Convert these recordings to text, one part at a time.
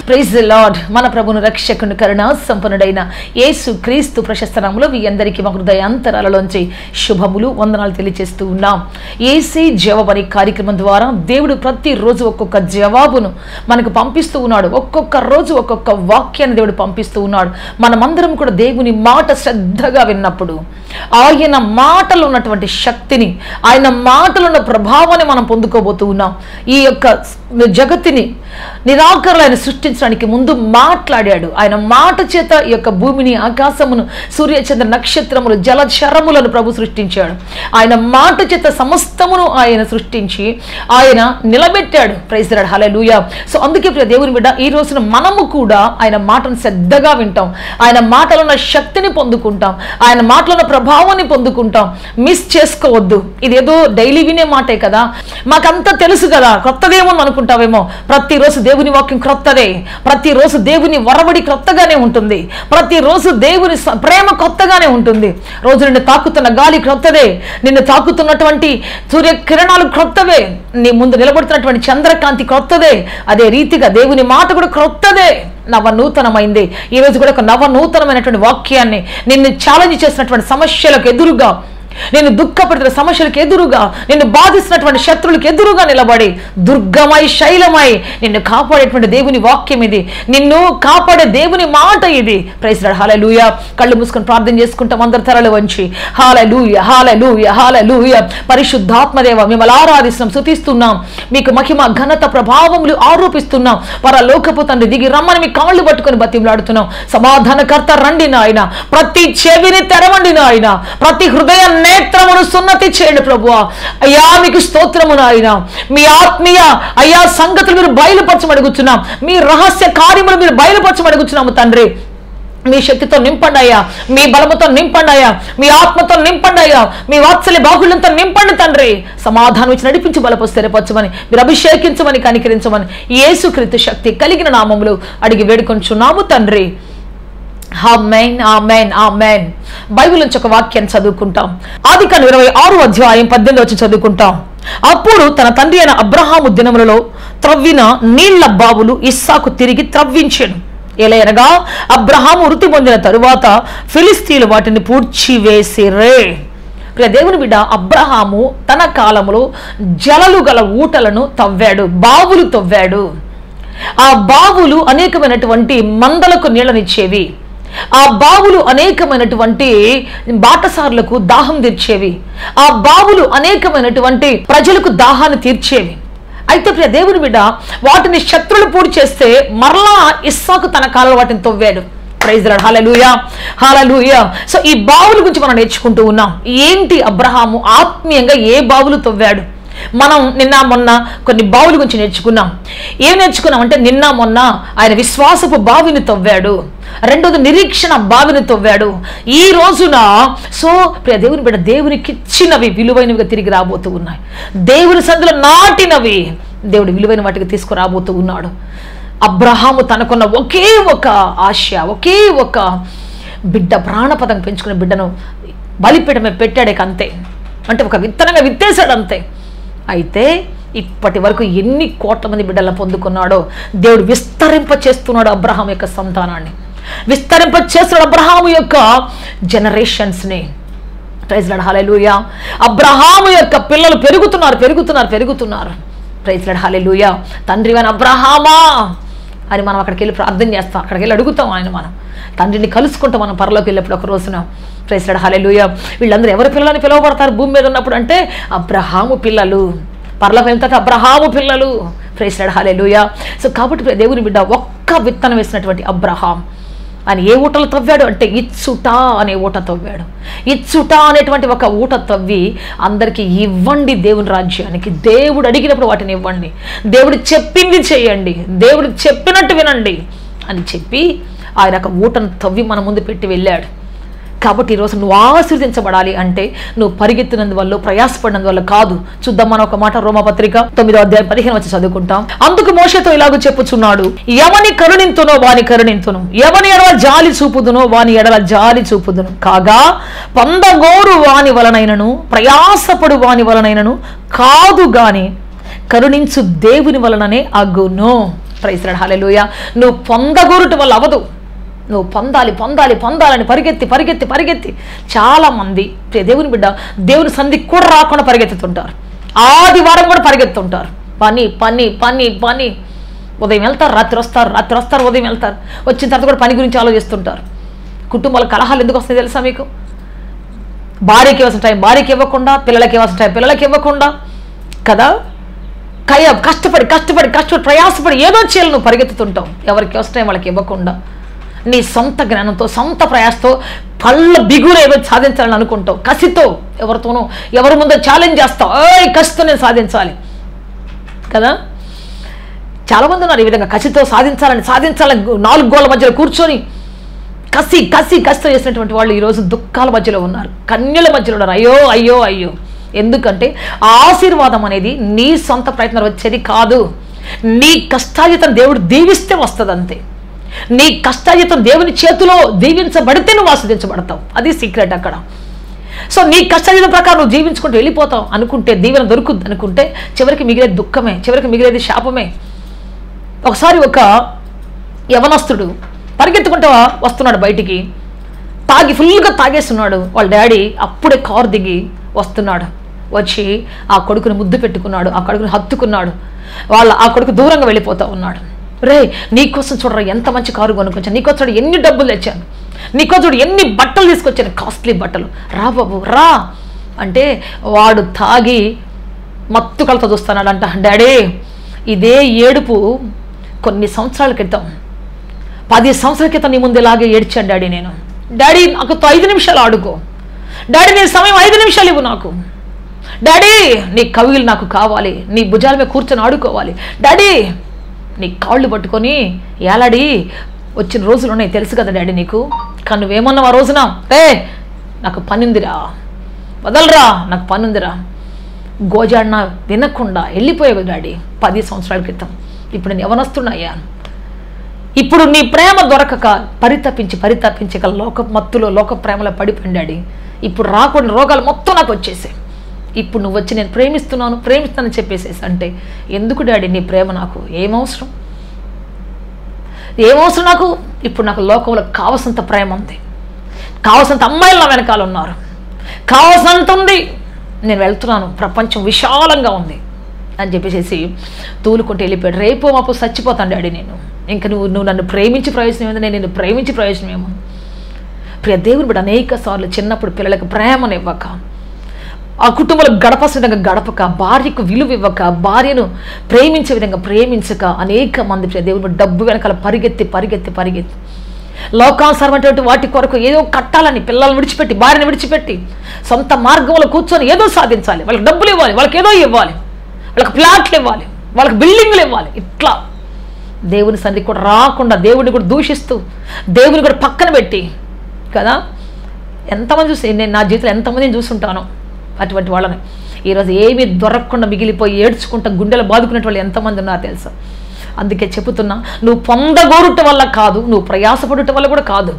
Praise the lord. మన ప్రభువును రక్షకుని కరుణా సంపన్నుడైన యేసు క్రీస్తు ప్రశస్త నామములో మీ అందరికీ మా హృదయాంతరాలలోంచి శుభములు వందనాలు తెలియజేస్తూ ఉన్నాం. ఏసీ జవాబు అనే కార్యక్రమం ద్వారా దేవుడు ప్రతిరోజు ఒక్కొక్క జవాబును మనకు పంపిస్తూ ఉన్నాడు. ఒక్కొక్క రోజు ఒక్కొక్క వాక్యాన్ని దేవుడు పంపిస్తూ ఉన్నాడు. మనమందరం కూడా దేవుని మాట శ్రద్ధగా విన్నప్పుడు ఆయన మాటలో ఉన్నటువంటి శక్తిని, ఆయన మాటలో ఉన్న ప్రభావాన్ని మనం పొందుకోబోతూ ఉన్నాం. ఈ యొక్క జగత్తుని నిరాకరణ ఆయన సృష్టించడానికి ముందు మాట్లాడాడు. ఆయన మాట చేత ఈ యొక్క భూమిని, ఆకాశమును, సూర్యచంద్ర నక్షత్రములు, జలచరములను ప్రభు సృష్టించాడు. ఆయన మాట చేత సమస్తమును ఆయన సృష్టించి ఆయన నిలబెట్టాడు. Praise the lord, hallelujah. So అందుకే ప్రియ దేవుని బిడ్డ, ఈ రోజున మనము కూడా ఆయన మాటను శ్రద్ధగా వింటాం, ఆయన మాటలో ఉన్న శక్తిని పొందుకుంటాం, ఆయన మాటలో ఉన్న ప్రభావాన్ని పొందుకుంటాం. మిస్ చేసుకోవద్దు. ఇదేదో డైలీ వినే మాటే కదా, మాకంతా తెలుసు కదా, కొత్తదేమో అనుకుంటావేమో. ప్రతిరోజు దేవుని వాక్యం క్రొత్తదే, ప్రతిరోజు దేవుని వరవడి క్రొత్తగానే ఉంటుంది, ప్రతిరోజు దేవుని ప్రేమ కొత్తగానే ఉంటుంది. రోజు నిన్ను తాకుతున్న గాలి క్రొత్తదే, నిన్ను తాకుతున్నటువంటి సూర్యకిరణాలు క్రొత్తవే, నీ ముందు నిలబడుతున్నటువంటి చంద్రకాంతి క్రొత్తదే. అదే రీతిగా దేవుని మాట కూడా క్రొత్తదే, నవనూతనమైంది. ఈ రోజు కూడా ఒక నవనూతనమైనటువంటి వాక్యాన్ని, నిన్ను ఛాలెంజ్ చేసినటువంటి సమస్యలకు ఎదురుగా, నిన్ను దుఃఖపడుతున్న సమస్యలకు ఎదురుగా, నిన్ను బాధిస్తున్నటువంటి శత్రువులకు ఎదురుగా నిలబడి దుర్గమై శైలమై నిన్ను కాపాడేటువంటి దేవుని వాక్యం ఇది, నిన్ను కాపాడే దేవుని మాట ఇది. ప్రైజ్ ది లార్డ్, హల్లెలూయా. కళ్ళు మూసుకొని ప్రార్థన చేసుకుంటాం అందరి తలలు వంచి. హల్లెలూయా, హల్లెలూయా, హల్లెలూయా. పరిశుద్ధాత్మదేవ, మిమ్మల్ని ఆరాధిస్తున్నాం, స్తుతిస్తున్నాం, మీకు మహిమ ఘనత ప్రభావములు ఆరోపిస్తున్నాం. పరలోకపు తండ్రి దిగి రమ్మని మీ కాళ్ళు పట్టుకొని బతిమలాడుతున్నాం. సమాధానకర్త రండి నాయన, ప్రతి చెవిని తెరవండి నాయన, ప్రతి హృదయ నేత్రమును సున్నతి చేయండి ప్రభువా. అయ్యా మీకు స్తోత్రము నాయన. మీ ఆత్మీయ అయ్యా సంగతులు మీరు బయలుపరచమడుగుచున్నాం, మీ రహస్య కార్యములు మీరు బయలుపరచమడుగుచున్నాము తండ్రి. మీ శక్తితో నింపండి అయ్యా, మీ బలముతో నింపండి అయ్యా, మీ ఆత్మతో నింపండి అయ్యా, మీ వాత్సల్య బాహుళ్యంతో నింపండి తండ్రి. సమాధానం ఇచ్చి నడిపించి బలపు స్థిరపరచమని, మీరు అభిషేకించమని, కనికరించమని యేసుక్రీస్తు శక్తి కలిగిన నామములు అడిగి వేడుకొంచున్నాము తండ్రి. ఆమేన్, ఆమేన్, ఆమేన్. బైబిల్ నుంచి ఒక వాక్యాన్ని చదువుకుంటాం. ఆదికాండం 26వ అధ్యాయం 18వ వచనం చదువుకుంటాం. అప్పుడు తన తండ్రి అయిన అబ్రహాము దినములలో త్రవ్విన నీళ్ల బావులు ఇస్సాకు తిరిగి త్రవ్వించెను. ఎలయనగా అబ్రహాము వృత్తి పొందిన తరువాత ఫిలిస్తీయులు వాటిని పూడ్చివేసిరే. ప్రియ దేవుని బిడ్డ, అబ్రహాము తన కాలములో జలలు గల ఊటలను తవ్వాడు, బావులు తవ్వాడు. ఆ బావులు అనేకమైనటువంటి మందలకు నీళ్ళనిచ్చేవి. ఆ బావులు అనేకమైనటువంటి బాటసారులకు దాహం తీర్చేవి. ఆ బావులు అనేకమైనటువంటి ప్రజలకు దాహాన్ని తీర్చేవి. అయితే ప్రియ దేవుని బిడ్డ, వాటిని శత్రులు పూడి చేస్తే మరలా ఇస్సాకు తన కాలంలో వాటిని తవ్వాడు. Praise the lord, hallelujah, hallelujah. So ఈ బావుల గురించి మనం నేర్చుకుంటూ ఉన్నాం. ఏంటి అబ్రహాము ఆత్మీయంగా ఏ బావులు తవ్వాడు? మనం నిన్న మొన్న కొన్ని బావుల గురించి నేర్చుకున్నాం. ఏం నేర్చుకున్నాం అంటే, నిన్న మొన్న ఆయన విశ్వాసపు బావిని తవ్వాడు, రెండోది నిరీక్షణ బావిని తవ్వాడు. ఈ రోజున సో ప్రియ దేవుని బిడ్డ, దేవునికి ఇచ్చినవి విలువైనవిగా తిరిగి రాబోతూ ఉన్నాయి. దేవుని సందులో నాటినవి దేవుడు విలువైన వాటికి తీసుకురాబోతూ ఉన్నాడు. అబ్రహాము తనకున్న ఒకే ఒక ఆశ, ఒకే ఒక బిడ్డ, ప్రాణపదం పెంచుకునే బిడ్డను బలిపీఠమే పెట్టాడే అంతే. అంటే ఒక విత్తనంగా విత్తేశాడు అంతే. అయితే ఇప్పటి వరకు ఎన్ని కోట్ల మంది బిడ్డలను పొందుకున్నాడో దేవుడు విస్తరింప చేస్తున్నాడు. అబ్రహాం యొక్క సంతానాన్ని విస్తరింప చేస్తున్నాడు, అబ్రహాము యొక్క జనరేషన్స్ని. ప్రైజ్ ది లార్డ్, హల్లెలూయా. అబ్రహాము యొక్క పిల్లలు పెరుగుతున్నారు, పెరుగుతున్నారు, పెరుగుతున్నారు. ప్రైజ్ ది లార్డ్, హల్లెలూయా. తండ్రి అయిన అబ్రహామా అని మనం అక్కడికి వెళ్ళి ప్రార్థన చేస్తాం, అక్కడికి వెళ్ళి అడుగుతాం ఆయన. మనం తండ్రిని కలుసుకుంటాం మనం పరలోకి వెళ్ళినప్పుడు ఒక రోజున. ప్రైజ్ ది లార్డ్, హల్లెలూయా. వీళ్ళందరూ ఎవరి పిల్లలని పిలువబడతారు భూమి మీద ఉన్నప్పుడు అంటే? అబ్రహాము పిల్లలు. పరలోకి వెళ్తాక అబ్రహాము పిల్లలు. Praise the lord, hallelujah. So కాబట్టి దేవుని బిడ్డ, ఒక్క విత్తనం వేసినటువంటి అబ్రహాం ఆయన ఏ ఊటలు తవ్వాడు అంటే ఇచ్చుట అనే ఊట తవ్వాడు. ఇచ్చుట అనేటువంటి ఒక ఊట తవ్వి అందరికీ ఇవ్వండి దేవుని రాజ్యానికి. దేవుడు అడిగినప్పుడు వాటిని ఇవ్వండి, దేవుడు చెప్పింది చేయండి, దేవుడు చెప్పినట్టు వినండి అని చెప్పి ఆయన ఒక ఊటను తవ్వి మన ముందు పెట్టి వెళ్ళాడు. కాబట్టి ఈరోజు నువ్వు ఆశీర్వదించబడాలి అంటే నువ్వు పరిగెత్తినందువల్ల, ప్రయాసపడినందువల్ల కాదు. చూద్దాం మనం ఒక మాట, రోమపత్రిక 9వ అధ్యాయం 15 వచ్చి చదువుకుంటాం. అందుకు మోషేతో ఇలాగ చెప్పుచున్నాడు, ఎవని కరుణింతునో వాని కరుణింతును, ఎవని ఎడల జాలి చూపుదునో వాని ఎడల జాలి చూపుదును. కాగా పొందగోరు వాని వలనైనను ప్రయాసపడు వాని వలనైనను కాదు గాని కరుణించు దేవుని వలననే అగును. ప్రైజ్ లార్డ్, హల్లెలూయా. నువ్వు పొందగోరుట వల్ల అవదు, నువ్వు పొందాలి పొందాలి పొందాలని పరిగెత్తి పరిగెత్తి పరిగెత్తి చాలామంది దేవుని బిడ్డ దేవుని సంధికి కూడా రాకుండా పరిగెత్తుతుంటారు. ఆదివారం కూడా పరిగెత్తుంటారు. పని పని పని పని, ఉదయం వెళ్తారు, రాత్రి వస్తారు, రాత్రి వస్తారు, ఉదయం వెళ్తారు. వచ్చిన తర్వాత కూడా పని గురించి ఆలోచిస్తుంటారు. కుటుంబాల కలహాలు ఎందుకు వస్తాయి తెలుసా మీకు? భార్యకి ఇవ్వాల్సిన టైం భార్యకి ఇవ్వకుండా, పిల్లలకి ఇవ్వాల్సిన టైం పిల్లలకి ఇవ్వకుండా కదా. కష్టపడి కష్టపడి కష్టపడి ప్రయాసపడి ఏదో చేయాలి నువ్వు పరిగెత్తుతుంటావు. ఎవరికి ఇవ్వాల్సిన టైం వాళ్ళకి ఇవ్వకుండా నీ సొంత జ్ఞానంతో సొంత ప్రయాసతో పళ్ళ బిగురు ఏదో సాధించాలని అనుకుంటావు. కసితో ఎవరితోనో ఎవరి ముందో ఛాలెంజ్ చేస్తావు, కసితో నేను సాధించాలి కదా. చాలామంది ఉన్నారు ఈ విధంగా కసితో సాధించాలని 4 గోళ్ల మధ్యలో కూర్చొని కసితో చేసినటువంటి వాళ్ళు ఈరోజు దుఃఖాల మధ్యలో ఉన్నారు, కన్యల మధ్యలో ఉన్నారు. అయ్యో అయ్యో అయ్యో. ఎందుకంటే ఆశీర్వాదం అనేది నీ సొంత ప్రయత్నం వచ్చేది కాదు. నీ కష్టాజితం దేవుడు దీవిస్తే వస్తుంది అంతే. నీ కష్టాజితం దేవుని చేతిలో దీవించబడితే నువ్వు ఆస్వాదించబడతావు. అది సీక్రెట్ అక్కడ. సో నీ కష్టాజితం ప్రకారం నువ్వు జీవించుకుంటూ వెళ్ళిపోతావు అనుకుంటే, దీవెన దొరుకుద్ది అనుకుంటే, చివరికి మిగిలేది దుఃఖమే, చివరికి మిగిలేది శాపమే. ఒకసారి ఒక యవనస్తుడు పరిగెత్తుకుంటూ వస్తున్నాడు బయటికి, ఫుల్గా తాగేస్తున్నాడు. వాళ్ళ డాడీ అప్పుడే కారు దిగి వస్తున్నాడు. వచ్చి ఆ కొడుకుని ముద్దు పెట్టుకున్నాడు, ఆ కొడుకుని హత్తుకున్నాడు. ఆ కొడుకు దూరంగా వెళ్ళిపోతూ ఉన్నాడు. రే, నీకోసం చూడరా ఎంత మంచి కారు కొనుక్కొచ్చాను, నీకోసం చూడ ఎన్ని డబ్బులు తెచ్చాను, నీకోసం చూడు ఎన్ని బట్టలు తీసుకొచ్చాను, కాస్ట్లీ బట్టలు, రా బాబు రా అంటే వాడు తాగి మత్తు కలతో చూస్తున్నాడు అంట. డాడీ, ఇదే ఏడుపు కొన్ని సంవత్సరాల క్రితం 10 సంవత్సరాల క్రితం నీ ముందు ఇలాగే ఏడ్చాను డాడీ నేను. డాడీ నాకు 5 నిమిషాలు ఆడుకో, డాడీ నీ సమయం 5 నిమిషాలు ఇవ్వు నాకు, డాడీ నీ కవిలు నాకు కావాలి, నీ భుజాల మీద కూర్చొని ఆడుకోవాలి, డాడీ నీ కాళ్ళు పట్టుకొని ఏలాడి వచ్చిన రోజులు ఉన్నాయి తెలుసు కదా డాడీ నీకు. కానీ నువ్వేమన్నావు ఆ రోజున? నాకు పనుందిరా, వదలరా, నాకు పనుందిరా. గోజాడినా వినకుండా వెళ్ళిపోయావు డాడీ 10 సంవత్సరాల క్రితం. ఇప్పుడు నేను ఎవనొస్తున్నాయ్యా. ఇప్పుడు నీ ప్రేమ దొరకక పరితపించి లోక మత్తులో లోక ప్రేమలో పడిపోయింది డాడీ. ఇప్పుడు రాకూడని రోగాలు మొత్తం నాకు వచ్చేసాయి. ఇప్పుడు నువ్వు వచ్చి నేను ప్రేమిస్తానని చెప్పేసేసి అంటే, ఎందుకు డాడీ నీ ప్రేమ నాకు ఏమవసరం నాకు? ఇప్పుడు నాకు లోకంలో కావలసినంత ప్రేమ ఉంది, కావలసినంత అమ్మాయిలు నా వెనకాల ఉన్నారు, కావలసినంత ఉంది, నేను వెళ్తున్నాను, ప్రపంచం విశాలంగా ఉంది అని చెప్పేసి తూలుకుంటూ వెళ్ళిపోయాడు. రేపో మాపో చచ్చిపోతాను డాడీ నేను. ఇంకా నువ్వు నన్ను ప్రేమించి ప్రయోజనం ఏముంది, నేను నిన్ను ప్రేమించి ప్రయోజనం ఏమో. ప్రియ దేవుని బిడ్డ అనేక సార్లు చిన్నప్పుడు పిల్లలకు ప్రేమనివ్వక, ఆ కుటుంబంలో గడపాల్సిన విధంగా గడపక, భార్యకు విలువ ఇవ్వక, భార్యను ప్రేమించే విధంగా ప్రేమించక అనేక మంది ప్రియ దేవుని డబ్బు వెనకాల పరిగెత్తి లోకానుసారమైనటువంటి వాటి కొరకు ఏదో కట్టాలని పిల్లల్ని విడిచిపెట్టి, భార్యను విడిచిపెట్టి సొంత మార్గంలో కూర్చొని ఏదో సాధించాలి, వాళ్ళకి డబ్బులు ఇవ్వాలి, వాళ్ళకి ఏదో ఇవ్వాలి, వాళ్ళకి ప్లాట్లు ఇవ్వాలి, వాళ్ళకి బిల్డింగ్లు ఇవ్వాలి. ఇట్లా దేవుని సన్నిధి కూడా రాకుండా, దేవుడిని కూడా దూషిస్తూ, దేవుని కూడా పక్కన పెట్టి కదా. ఎంతమంది చూసి నేను నా జీవితంలో ఎంతమందిని చూసుంటాను అటువంటి వాళ్ళని. ఈరోజు ఏమీ దొరకకుండా మిగిలిపోయి ఏడ్చుకుంటా గుండెలు బాదుకునే వాళ్ళు ఎంతమంది ఉన్నారు తెలుసా. అందుకే చెబుతున్నా, నువ్వు పొందగోరుట వల్ల కాదు, నువ్వు ప్రయాసపడుట వల్ల కూడా కాదు,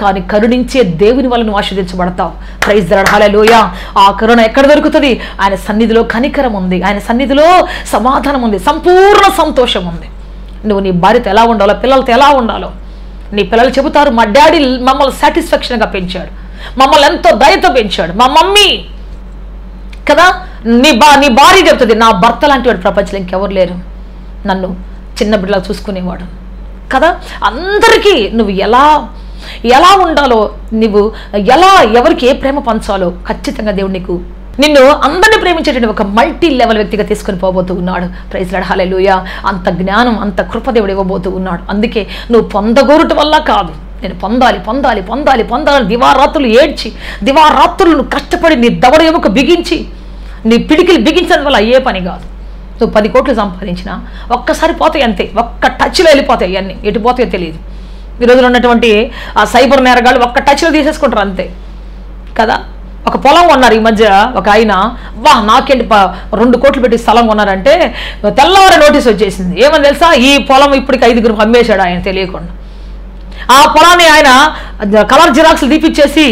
కానీ కరుణించే దేవుని వల్ల నువ్వు ఆశీర్వదించబడతావు. ప్రైజ్ ది లార్డ్, హల్లెలూయా. ఆ కరుణ ఎక్కడ దొరుకుతుంది? ఆయన సన్నిధిలో కనికరం ఉంది, ఆయన సన్నిధిలో సమాధానం ఉంది, సంపూర్ణ సంతోషం ఉంది. నువ్వు నీ భార్యతో ఎలా ఉండాలో, పిల్లలతో ఎలా ఉండాలో, నీ పిల్లలు చెబుతారు, మా డాడీ మమ్మల్ని సాటిస్ఫాక్షన్గా పెంచాడు, మమ్మల్ని ఎంతో దయతో పెంచాడు, మా మమ్మీ కదా. నీ భార్య చెబుతుంది, నా భర్త లాంటి వాడు ప్రపంచంలో ఇంకెవరు లేరు, నన్ను చిన్న బిడ్డలా చూసుకునేవాడు కదా. అందరికీ నువ్వు ఎలా ఉండాలో, నువ్వు ఎవరికి ఏ ప్రేమ పంచాలో ఖచ్చితంగా దేవుడు నిన్ను అందరినీ ప్రేమించేటువంటి ఒక మల్టీ లెవెల్ వ్యక్తిగా తీసుకొని పోబోతూ ఉన్నాడు. ప్రైజ్ ది లార్డ్, హల్లెలూయా. అంత జ్ఞానం, అంత కృప దేవుడు ఇవ్వబోతూ ఉన్నాడు. అందుకే నువ్వు పొందగోరుట వల్ల కాదు, నేను పొందాలి దివారాత్రులు ఏడ్చి, దివారాత్రులు నువ్వు కష్టపడి నీ దవడ ఎముక బిగించి, నీ పిడికిలు బిగించడం వల్ల అయ్యే పని కాదు. నువ్వు 10 కోట్లు సంపాదించినా ఒక్కసారి పోతాయి అంతే, ఒక్క టచ్లో వెళ్ళిపోతాయి అన్నీ, ఎటు పోతాయో తెలియదు. ఈ రోజున ఉన్నటువంటి ఆ సైబర్ నేరగాళ్ళు ఒక్క టచ్లో తీసేసుకుంటారు అంతే కదా. ఒక పొలం కొన్నారు ఈ మధ్య ఒక ఆయన, నాకేంటి 2 కోట్లు పెట్టి స్థలం కొన్నారంటే తెల్లవారి నోటీస్ వచ్చేసింది. ఏమని తెలుసా? ఈ పొలం ఇప్పటికి 5 అమ్మేశాడు ఆయన తెలియకుండా. ఆ పొలాన్ని ఆయన కలర్ జిరాక్స్లు తీపిచ్చేసి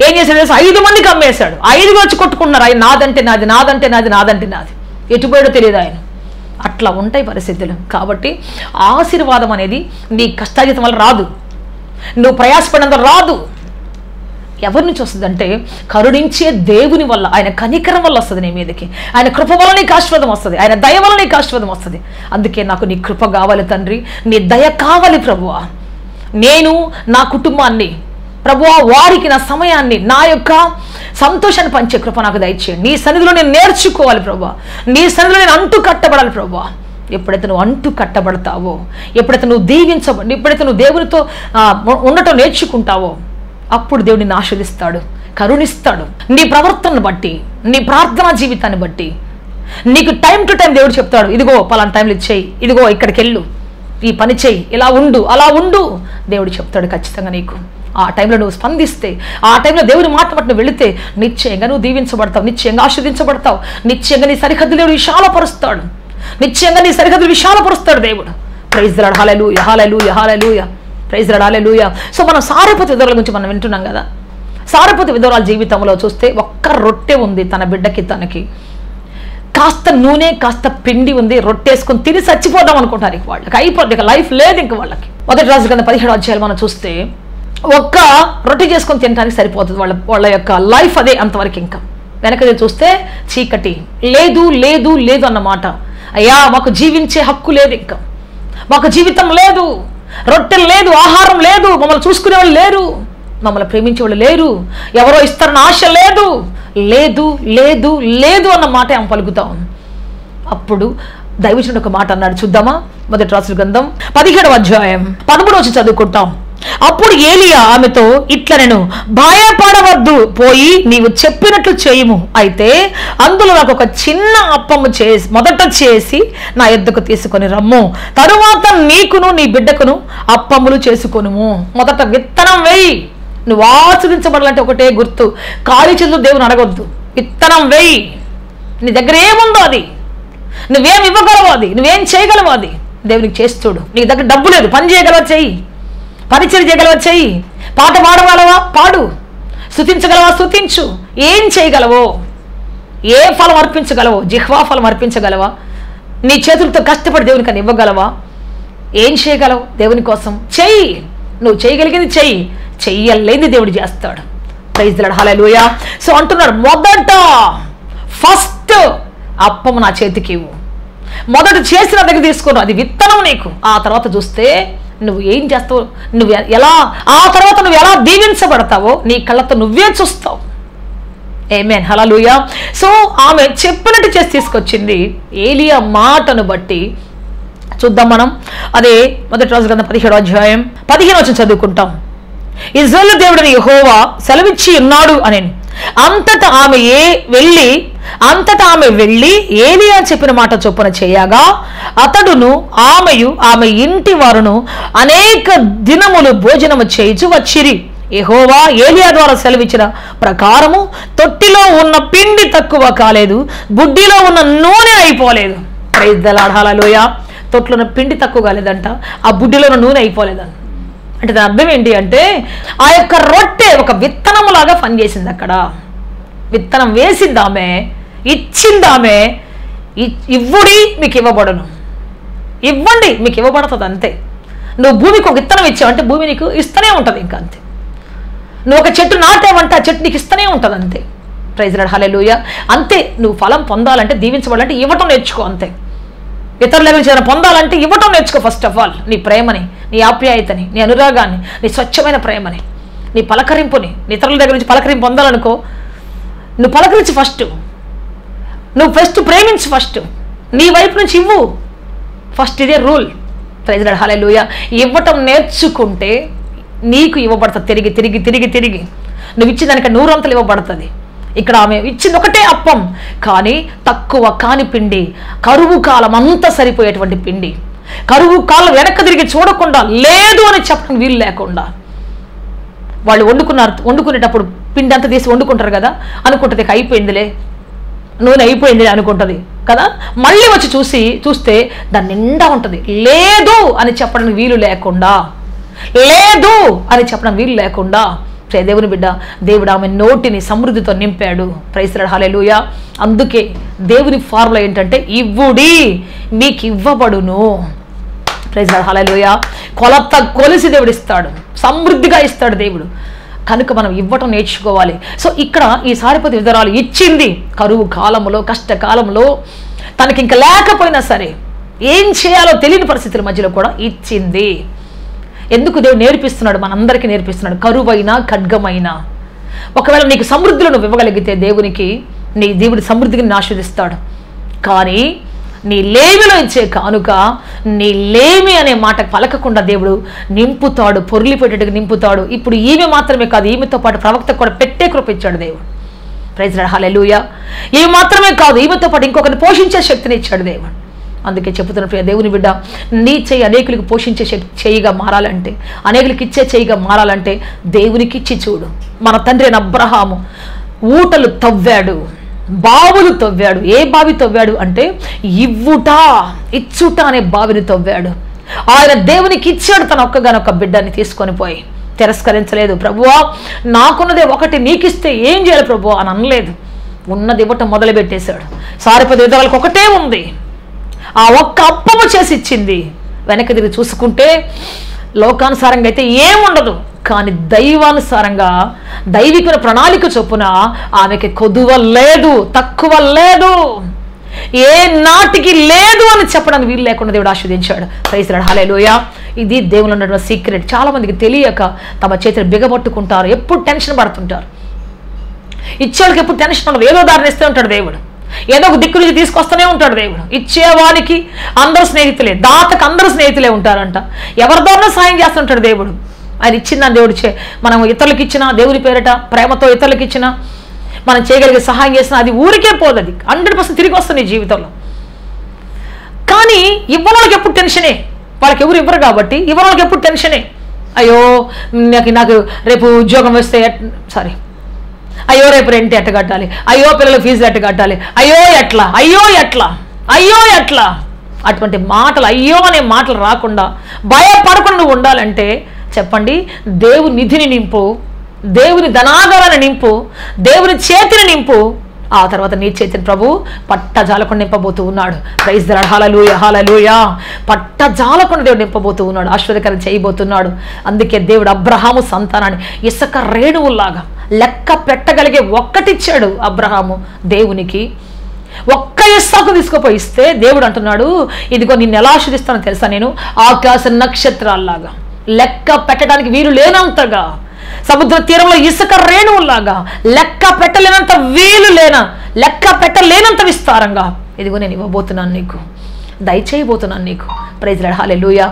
ఏం చేశాడు తెలుసా? 5 మందికి అమ్మేశాడు. 5 వచ్చి కొట్టుకుంటున్నారు, ఆయన నాదంటే నాది, ఎటుపోయాడో తెలియదు ఆయన. అట్లా ఉంటాయి పరిస్థితులు. కాబట్టి ఆశీర్వాదం అనేది నీ కష్టార్జితం వల్ల రాదు, నువ్వు ప్రయాసపడినంత రాదు. ఎవరి నుంచి వస్తుందంటే కరుణించే దేవుని వల్ల, ఆయన కనికరం వల్ల వస్తుంది నీ మీదకి. ఆయన కృప వల్ల నీకు ఆశీర్వాదం వస్తుంది, ఆయన దయ వల్ల నీకు ఆశీర్వాదం వస్తుంది. అందుకే నాకు నీ కృప కావాలి తండ్రి, నీ దయ కావాలి ప్రభువా. నేను నా కుటుంబాన్ని ప్రభువా, వారికి నా సమయాన్ని, నా యొక్క సంతోషాన్ని పంచే కృప నాకు దయచేయండి. నీ సన్నిధిలో నేను నేర్చుకోవాలి ప్రభువా, నీ సన్నిధిలో నేను అంటూ కట్టబడాలి ప్రభువా. ఎప్పుడైతే నువ్వు అంటూ కట్టబడతావో, ఎప్పుడైతే నువ్వు దీవించబడి, ఎప్పుడైతే నువ్వు దేవునితో ఉండటం నేర్చుకుంటావో, అప్పుడు దేవుడు నిన్ను ఆశీర్వదిస్తాడు, కరుణిస్తాడు. నీ ప్రవర్తనను బట్టి, నీ ప్రార్థనా జీవితాన్ని బట్టి నీకు టైం టు టైం దేవుడు చెప్తాడు, ఇదిగో పలానా టైంలో ఇచ్చేయి, ఇదిగో ఇక్కడికి వెళ్ళు, ఈ పని చెయ్యి, ఇలా ఉండు, అలా ఉండు. దేవుడు చెప్తాడు ఖచ్చితంగా నీకు. ఆ టైంలో నువ్వు స్పందిస్తే, ఆ టైంలో దేవుని మాట పట్టు వెళితే నిశ్చయంగా నువ్వు దీవించబడతావు, నిశ్చయంగా ఆశీర్వదించబడతావు, నిశ్చయంగా నీ సరిహద్దులు దేవుడు విశాలపరుస్తాడు, నిశ్చయంగా నీ సరిహద్దులు విశాలపరుస్తాడు దేవుడు. Praise the lord, hallelujah, hallelujah, hallelujah, praise the lord, hallelujah. So మనం సారెపతు విధవరాల గురించి మనం వింటున్నాం కదా. సారెపతు విధవరాల జీవితంలో చూస్తే ఒక్క రొట్టె ఉంది తన బిడ్డకి, తనకి కాస్త నూనె కాస్త పిండి ఉంది, రొట్టేసుకొని తిని చచ్చిపోదాం అనుకుంటారు. ఇక వాళ్ళకి అయిపోద్ది, ఇక లైఫ్ లేదు ఇంక వాళ్ళకి. మొదటి రాజు కింద 17 అధ్యాయాలు మనం చూస్తే ఒక్క రొట్టె చేసుకొని తినడానికి సరిపోతుంది వాళ్ళ యొక్క లైఫ్, అదే అంతవరకు. ఇంకా వెనక చూస్తే చీకటి, లేదు లేదు లేదు అన్నమాట. అయ్యా మాకు జీవించే హక్కు లేదు, ఇంకా మాకు జీవితం లేదు, రొట్టెలు లేదు, ఆహారం లేదు, మమ్మల్ని చూసుకునే వాళ్ళు లేరు, మమ్మల్ని ప్రేమించే వాళ్ళు లేరు, ఎవరో ఇస్తారన్న ఆశ లేదు, లేదు లేదు లేదు అన్న మాట ఆమె పలుకుతాం. అప్పుడు దైవజనుడు ఒక మాట అన్నాడు, చూద్దామా? మొదటి రాజుల గ్రంథం 17వ అధ్యాయం 13 చదువుకుంటాం. అప్పుడు ఏలియా ఆమెతో ఇట్లా, నేను భయపడవద్దు, పోయి నీవు చెప్పినట్లు చేయుము, అయితే అందులో నాకు ఒక చిన్న అప్పము చేసి మొదట చేసి నా యొద్దకు తీసుకొని రమ్ము, తరువాత నీకును నీ బిడ్డకును అప్పములు చేసుకొనుము. మొదట విత్తనం వేయి. నువ్వు ఆచరించబడాలంటే ఒకటే గుర్తు, ఖాళీ చేతులు దేవుని అడగొద్దు, విత్తనం వేయి. నీ దగ్గర ఏముందో అది, నువ్వేం ఇవ్వగలవు, అది నువ్వేం చేయగలవు, అది దేవునికి చేస్తుడు. నీ దగ్గర డబ్బు లేదు, పని చేయగలవా చెయ్యి, పరిచయం చేయగలవా చెయ్యి, పాట పాడగలవా పాడు, స్తుతించగలవా స్తుతించు. ఏం చేయగలవో, ఏ ఫలం అర్పించగలవో, జిహ్వా ఫలం అర్పించగలవా, నీ చేతులతో కష్టపడి దేవునికి అని ఇవ్వగలవా, ఏం చేయగలవు దేవుని కోసం చెయ్యి. నువ్వు చేయగలిగింది చెయ్యి, చెయ్యలేని దేవుడు చేస్తాడు. Praise the lord, hallelujah. So అంటున్నాడు, మొదట ఫస్ట్ అప్పము నా చేతికి ఇవ్వు, మొదట చేసిన దగ్గర తీసుకున్నావు, అది విత్తనం నీకు. ఆ తర్వాత చూస్తే నువ్వు ఏం చేస్తావు, నువ్వు ఎలా, ఆ తర్వాత నువ్వు ఎలా దీవించబడతావో నీ కళ్ళతో నువ్వే చూస్తావు. ఆమేన్, హల్లెలూయా. సో ఆమె చెప్పినట్టు చేసి తీసుకొచ్చింది. ఏలియా మాటను బట్టి చూద్దాం మనం. అదే మొదటి రాజుల గ్రంథం 17వ అధ్యాయం 15 చదువుకుంటాం. ఇశ్రాయేలు దేవుడైన యెహోవా సెలవిచ్చి ఉన్నాడు అని. అంతటా ఆమె వెళ్ళి ఏలియా చెప్పిన మాట చొప్పున చేయగా అతడును ఆమె ఇంటి వారును అనేక దినములు భోజనము చేయించు వచ్చిరి. యెహోవా ఏలియా ద్వారా సెలవిచ్చిన ప్రకారము తొట్టిలో ఉన్న పిండి తక్కువ కాలేదు, బుడ్డిలో ఉన్న నూనె అయిపోలేదు. ప్రైజ్ ది లార్డ్, హల్లెలూయా. తొట్లో ఉన్న పిండి తక్కువ కాలేదంట, ఆ బుడ్డిలో ఉన్న నూనె అయిపోలేదంట. అంటే దాని అర్థం ఏంటి అంటే, ఆ యొక్క రొట్టె ఒక విత్తనములాగా పనిచేసింది. అక్కడ విత్తనం వేసింది ఆమె, ఇచ్చింది ఆమె. ఇవ్వుడి మీకు ఇవ్వబడును, ఇవ్వండి మీకు ఇవ్వబడుతుంది, అంతే. నువ్వు భూమికి ఒక విత్తనం ఇచ్చావంటే భూమి నీకు ఇస్తూనే ఉంటుంది, ఇంకా అంతే. నువ్వు ఒక చెట్టు నాటావంటే ఆ చెట్టు నీకు ఇస్తూనే ఉంటుంది, అంతే. ప్రైజ్ ది లార్డ్, హల్లెలూయా. అంతే. నువ్వు ఫలం పొందాలంటే, దీవించబడాలంటే ఇవ్వటం నేర్చుకో, అంతే. ఇతరుల దగ్గర చేసిన పొందాలంటే ఇవ్వటం నేర్చుకో. ఫస్ట్ ఆఫ్ ఆల్ నీ ప్రేమని, నీ ఆప్యాయతని, నీ అనురాగాన్ని, నీ స్వచ్ఛమైన ప్రేమని, నీ పలకరింపుని, నీ ఇతరుల దగ్గర నుంచి పలకరింపు పొందాలనుకో, నువ్వు పలకరించి ఫస్ట్, నువ్వు ఫస్ట్ ప్రేమించు, ఫస్ట్ నీ వైపు నుంచి ఇవ్వు ఫస్ట్. ఇదే రూల్. ప్రైజ్ ది లార్డ్, హల్లెలూయా. ఇవ్వటం నేర్చుకుంటే నీకు ఇవ్వబడుతుంది తిరిగి తిరిగి తిరిగి తిరిగి. నువ్వు ఇచ్చిన దానికి 100 అంతలు ఇవ్వబడుతుంది. ఇక్కడ ఆమె ఇచ్చింది ఒకటే అప్పం, కానీ తక్కువ కాని పిండి, కరువు కాలం అంతా సరిపోయేటువంటి పిండి, కరువు కాలం వెనక్కి తిరిగి చూడకుండా, లేదు అని చెప్పడం వీలు లేకుండా. వాళ్ళు వండుకునేటప్పుడు పిండి అంతా తీసి వండుకుంటారు కదా, అనుకుంటుంది అయిపోయిందిలే, నూనె అయిపోయిందిలే అనుకుంటుంది కదా. మళ్ళీ వచ్చి చూస్తే దాని నిండా ఉంటుంది. లేదు అని చెప్పడానికి వీలు లేకుండా, లేదు అని చెప్పడం వీలు లేకుండా దేవుని బిడ్డ, దేవుడు ఆమె నోటిని సమృద్ధితో నింపాడు. ప్రైజ్ లార్డ్, హల్లెలూయా. అందుకే దేవుని ఫార్ములా ఏంటంటే ఇవ్వుడి మీకు ఇవ్వబడును. ప్రైజ్ లార్డ్, హల్లెలూయా. కొలత కొలిసి దేవుడు ఇస్తాడు, సమృద్ధిగా ఇస్తాడు దేవుడు. కనుక మనం ఇవ్వటం నేర్చుకోవాలి. సో ఇక్కడ ఈ సారెపతు విధవరాలు ఇచ్చింది. కరువు కాలంలో, కష్టకాలంలో తనకి ఇంకా లేకపోయినా సరే, ఏం చేయాలో తెలియని పరిస్థితుల మధ్యలో కూడా ఇచ్చింది. ఎందుకు దేవుడు నేర్పిస్తున్నాడు, మనందరికీ నేర్పిస్తున్నాడు. కరువైనా ఖడ్గమైనా ఒకవేళ నీకు సమృద్ధిలో నువ్వు ఇవ్వగలిగితే దేవుడు సమృద్ధిని ఆశీర్వదిస్తాడు. కానీ నీ లేమిలో ఇచ్చే కానుక, నీ లేమి అనే మాట పలకకుండా దేవుడు నింపుతాడు, పొర్లిపెట్టేట్టుగా నింపుతాడు. ఇప్పుడు ఈమె మాత్రమే కాదు, ఈమెతో పాటు ప్రవక్త కూడా పెట్టే కృప ఇచ్చాడు దేవుడు. ప్రైజ్ లార్డ్, హల్లెలూయా. ఈమె మాత్రమే కాదు, ఈమెతో పాటు ఇంకొకరిని పోషించే శక్తిని ఇచ్చాడు దేవుడు. అందుకే చెబుతున్న ప్రియ దేవుని బిడ్డ, నీ చేయి అనేకులకు పోషించే చేయిగా మారాలంటే, అనేకులకి ఇచ్చే చేయిగా మారాలంటే దేవునికి ఇచ్చి చూడు. మన తండ్రి అయిన అబ్రహాము ఊటలు తవ్వాడు, బావులు తవ్వాడు. ఏ బావి తవ్వాడు అంటే ఇచ్చుట అనే బావిని తవ్వాడు. ఆయన దేవునికి ఇచ్చాడు తన ఒక్కగానొక్క బిడ్డని తీసుకొని పోయి. తిరస్కరించలేదు. ప్రభువా నాకున్నదే ఒకటి, నీకిస్తే ఏం చేయాలి ప్రభువా అని అనలేదు. ఉన్నది ఇవ్వటం మొదలుపెట్టేశాడు. సారెపతు విధవరాలకు ఒకటే ఉంది, ఆ ఒక్క అప్పము చేసి ఇచ్చింది. వెనక తిరిగి చూసుకుంటే లోకానుసారంగా అయితే ఏముండదు, కానీ దైవానుసారంగా దైవిక ప్రణాళిక చొప్పున ఆమెకి కొదువ లేదు, తక్కువ లేదు, ఏ నాటికి లేదు అని చెప్పడానికి వీలు లేకుండా దేవుడు ఆశీర్వదించాడు. ప్రైజ్ లార్డ్, హల్లెలూయా. ఇది దేవుని ఉన్నటువంటి సీక్రెట్. చాలా మందికి తెలియక తమ చేతులు బిగబట్టుకుంటారు, ఎప్పుడు టెన్షన్ పడుతుంటారు. ఇచ్చేవాళ్ళకి ఎప్పుడు టెన్షన్ ఉండదు, ఏదో దారిని ఇస్తూ ఉంటాడు దేవుడు, ఏదో ఒక దిక్కు నుంచి తీసుకొస్తూనే ఉంటాడు దేవుడు. ఇచ్చేవానికి అందరూ స్నేహితులే, దాతకు అందరూ స్నేహితులే ఉంటారంట. ఎవరితోనో సాయం చేస్తుంటాడు దేవుడు. ఆయన ఇచ్చిందని దేవుడు మనం ఇతరులకు ఇచ్చినా, దేవుని పేరిట ప్రేమతో ఇతరులకు ఇచ్చినా, మనం చేయగలిగే సహాయం చేసినా అది ఊరికే పోదది, 100% తిరిగి వస్తుంది జీవితంలో. కానీ ఇవ్వడానికి ఎప్పుడు టెన్షనే, వాళ్ళకి ఎవరు ఇవ్వరు కాబట్టి ఇవ్వడానికి ఎప్పుడు టెన్షనే. అయ్యో నాకు రేపు ఉద్యోగం వస్తే అయ్యో రేపు రెంట్ ఎట్ట కట్టాలి, అయ్యో పిల్లల ఫీజు ఎట్ట కట్టాలి, అయ్యో ఎట్లా, అయ్యో ఎట్లా, అయ్యో ఎట్లా. అటువంటి మాటలు, అయ్యో అనే మాటలు రాకుండా భయపడకుండా ఉండాలంటే చెప్పండి, దేవుని నిధిని నింపు, దేవుని ధనాగారాన్ని నింపు, దేవుని చేతిని నింపు. ఆ తర్వాత నీ చేతిని ప్రభు పట్టజాలకుండా నింపబోతూ ఉన్నాడు. ప్రైజ్ ది లార్డ్, హల్లెలూయా, హల్లెలూయా. పట్టజాలకుండా దేవుడు నింపబోతూ ఉన్నాడు, ఆశీర్వాదకరం చేయబోతున్నాడు. అందుకే దేవుడు అబ్రహాము సంతానాన్ని ఇసుక రేణువులాగా లెక్క పెట్టగలిగే ఒక్కటిచ్చాడు అబ్రహాము దేవునికి. ఒక్క ఇస్సాకు తీసుకుపోయి ఇస్తే దేవుడు అంటున్నాడు, ఇదిగో నిన్ను ఎలా ఆశీర్వదిస్తానో తెలుసా, నేను ఆకాశ నక్షత్రాల్లాగా, లెక్క పెట్టడానికి వీలు లేనంతగా, సముద్ర తీరంలో ఇసుక రేణువులాగా, లెక్క పెట్టలేనంత లెక్క పెట్టలేనంత విస్తారంగా ఇదిగో నేను ఇవ్వబోతున్నాను నీకు, దయచేయబోతున్నాను నీకు. ప్రైజ్ లార్డ్, హల్లెలూయా.